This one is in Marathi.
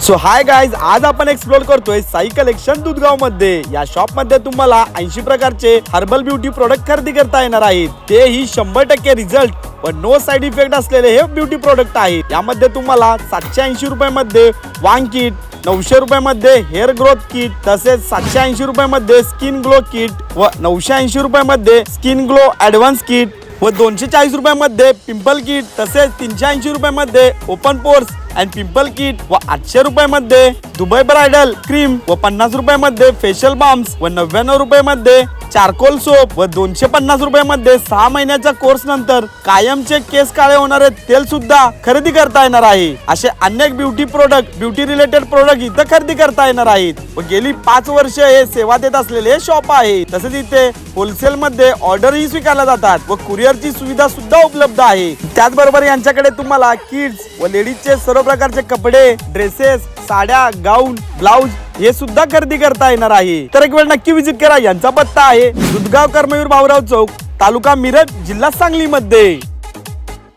सो हाय गाइज, आज आपण एक्सप्लोर करतोय साई कलेक्शन दुधगाव मध्ये। या शॉप मध्ये तुम्हाला 80 प्रकारचे हर्बल ब्युटी प्रोडक्ट खरेदी करता येणार आहेत। ते ही 100% रिझल्ट व नो साइड इफेक्ट असलेले हे ब्युटी प्रोडक्ट आहेत। यामध्ये तुम्हाला 780 रुपयामध्ये वांग किट, 900 रुपयामध्ये हेअर ग्रोथ किट, तसेच 780 रुपयामध्ये स्किन ग्लो किट व 980 रुपयामध्ये स्किन ग्लो ऍडव्हान्स किट व 240 रुपयामध्ये पिंपल किट, तसेच 380 रुपयामध्ये open pores and pimple kit व 800 रुपयामध्ये दुबई ब्रायडल क्रीम व 50 रुपयामध्ये फेशियल बाम्स व 99 रुपयामध्ये चारकोल सोप व 250 रुपयामध्ये 6 महिन्याच्या कोर्स नंतर कायमचे केस काळे होणारे तेल सुद्धा खरेदी करता येणार आहे। असे अनेक beauty product, beauty related product इथं खरेदी करता येणार आहेत व गेली 5 वर्ष हे सेवा देत असलेले शॉप आहे। तसेच इथे होलसेल मध्ये ऑर्डरही स्वीकारल्या जातात व कुरिअरची सुविधा सुद्धा उपलब्ध आहे। त्याचबरोबर यांच्याकडे तुम्हाला किड्स व लेडीजचे सर्व प्रकारचे कपडे, ड्रेसेस, साड्या, गाऊन, ब्लाउज हे सुद्धा खरेदी करता येणार आहे। तर एक वेळ नक्की विजिट करा। यांचा पत्ता आहे दुधगाव कर्मवीर भाऊराव चौक, तालुका मिरज, जिल्हा सांगली मध्ये।